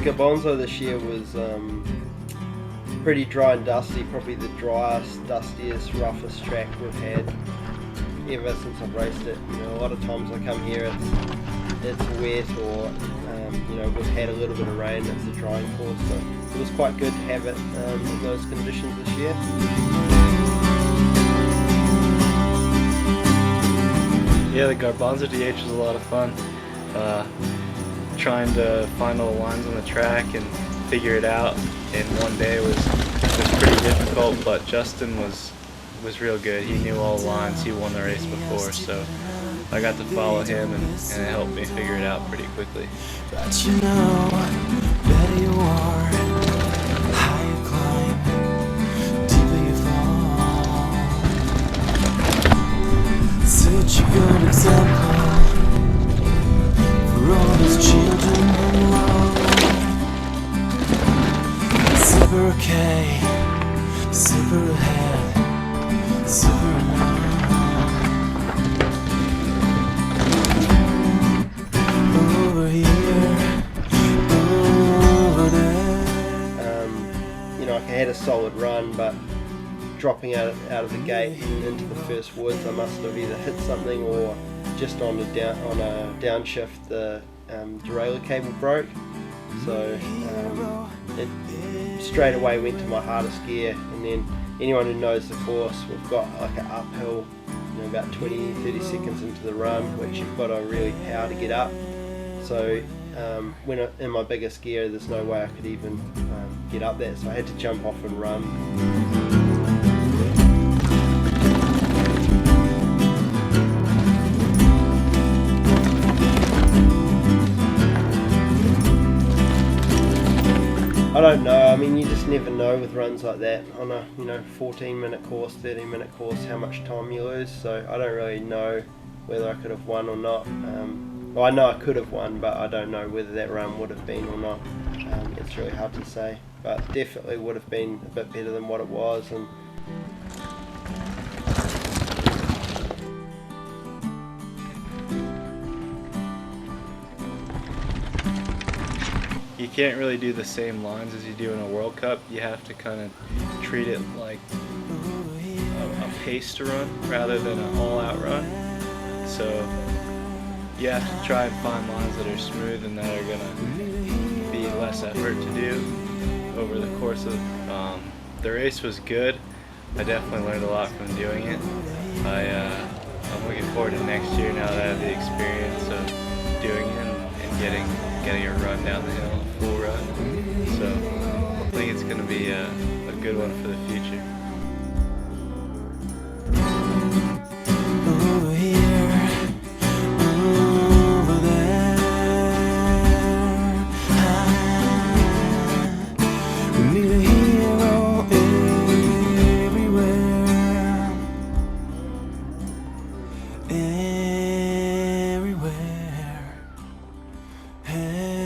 Gabonzo this year was pretty dry and dusty, probably the driest, dustiest, roughest track we've had ever since I've raced it. You know, a lot of times I come here, it's wet, or you know, we've had a little bit of rain. It's a drying course, so it was quite good to have it in those conditions this year. Yeah, the Garbanzo DH was a lot of fun. Trying to find all the lines on the track and figure it out in one day was pretty difficult, but Justin was real good. He knew all the lines. He won the race before, so I got to follow him, and it helped me figure it out pretty quickly. But you know, better you are, higher you climb, deeper you fall. Such a good example for all those children alone. Super okay, super ahead, super enough. Over here, over there. You know, I had a solid run, but dropping out of the gate and into the first woods, I must have either hit something or just on a downshift the derailleur cable broke. So it straight away went to my hardest gear, and then anyone who knows the course, we've got like an uphill, you know, about 20-30 seconds into the run, which you've got to really power to get up. So when in my biggest gear, there's no way I could even get up there, so I had to jump off and run. I don't know, I mean, you just never know with runs like that on a 14-minute course, 13-minute course, how much time you lose. So I don't really know whether I could have won or not. Well, I know I could have won, but I don't know whether that run would have been or not. It's really hard to say, but definitely would have been a bit better than what it was. And you can't really do the same lines as you do in a World Cup. You have to kind of treat it like a paced run rather than an all-out run. So you have to try and find lines that are smooth and that are going to be less effort to do over the course of the race. Was good. I definitely learned a lot from doing it. I'm looking forward to next year now that I have the experience of doing it and getting a run down the hill, a full run. So I think it's going to be a good one for the future. Over here, over there. We need a hero everywhere. Everywhere. Everywhere.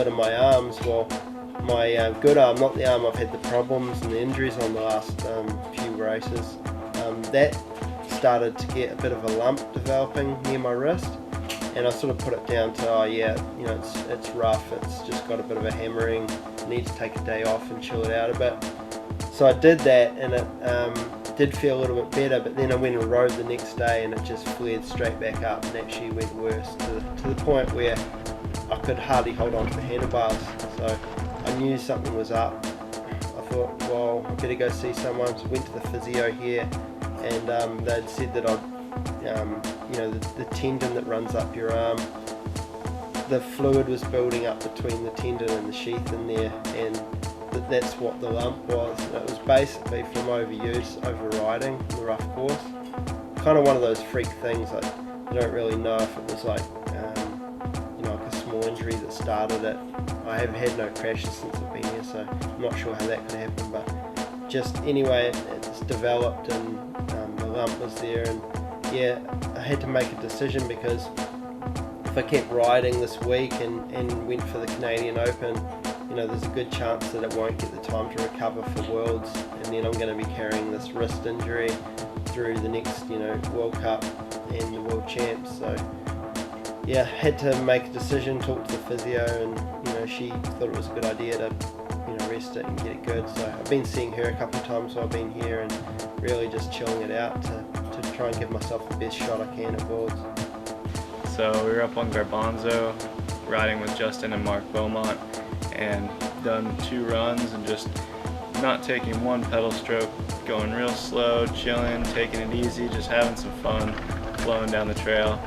in my arms. Well, my good arm, not the arm I've had the problems and the injuries on the last few races, that started to get a bit of a lump developing near my wrist, and I sort of put it down to, oh yeah, you know, it's rough, it's just got a bit of a hammering, I need to take a day off and chill it out a bit. So I did that, and it did feel a little bit better, but then I went and rode the next day and it just flared straight back up and actually went worse to the point where I could hardly hold on to the handlebars. So I knew something was up. I thought, well, I better go see someone. So I went to the physio here, and they'd said that I'd, you know, the tendon that runs up your arm, the fluid was building up between the tendon and the sheath in there, and that's what the lump was. And it was basically from overuse, overriding the rough course. Kind of one of those freak things. I don't really know if it was like, you know, like a small injury injury that started it. I have had no crashes since I've been here, so I'm not sure how that could happen, but just anyway, it's developed, and the lump was there, and yeah, I had to make a decision, because if I kept riding this week and went for the Canadian Open, you know, there's a good chance that it won't get the time to recover for Worlds, and then I'm going to be carrying this wrist injury through the next, you know, World Cup and the World Champs. So yeah, had to make a decision, talk to the physio, and you know, she thought it was a good idea to, you know, rest it and get it good. So I've been seeing her a couple of times while I've been here, and really just chilling it out to try and give myself the best shot I can at Worlds. So we were up on Garbanzo, riding with Justin and Mark Beaumont, and done 2 runs and just not taking one pedal stroke, going real slow, chilling, taking it easy, just having some fun, flowing down the trail,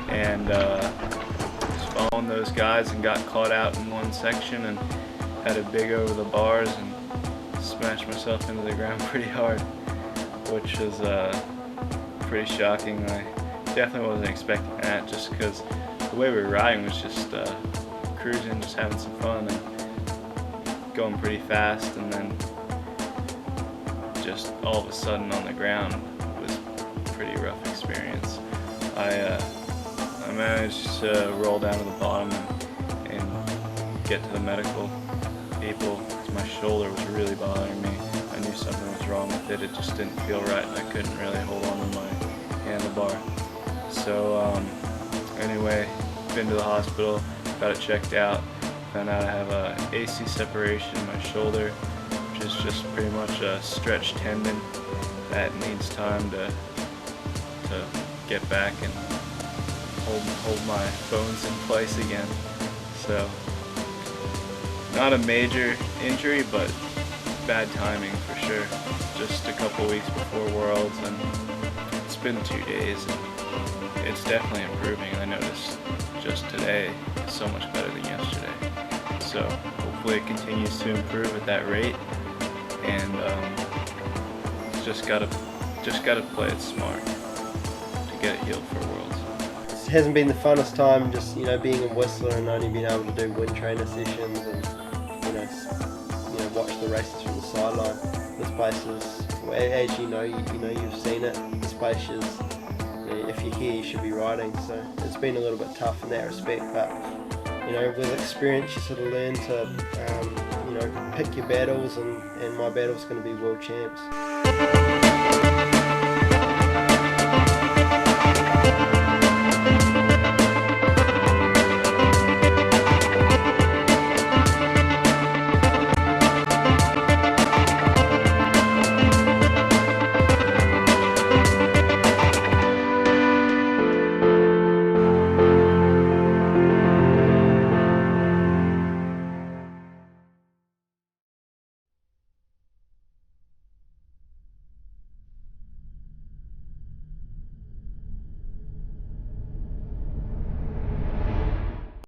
and just following those guys, and got caught out in one section and had a big over the bars and smashed myself into the ground pretty hard, which was pretty shocking. I definitely wasn't expecting that, just because the way we were riding was just cruising, just having some fun and going pretty fast, and then just all of a sudden on the ground was a pretty rough experience. I managed to roll down to the bottom and get to the medical people, because my shoulder was really bothering me. I knew something was wrong with it. It just didn't feel right, and I couldn't really hold on to my handlebar. So anyway, been to the hospital, got it checked out, found out I have a AC separation in my shoulder, which is just pretty much a stretched tendon that needs time to get back and hold my bones in place again. So not a major injury, but bad timing for sure. Just a couple weeks before Worlds, and it's been 2 days, and it's definitely improving. I noticed just today so much better than yesterday. So hopefully it continues to improve at that rate, and just gotta play it smart to get it healed for Worlds. It hasn't been the funnest time, just, you know, being in Whistler and only being able to do wind trainer sessions and you know watch the races from the sideline. This place is, as you know, you've seen it. This place is, you know, if you're here, you should be riding. So it's been a little bit tough in that respect, but you know, with experience, you sort of learn to, you know, pick your battles, and my battle's going to be World Champs.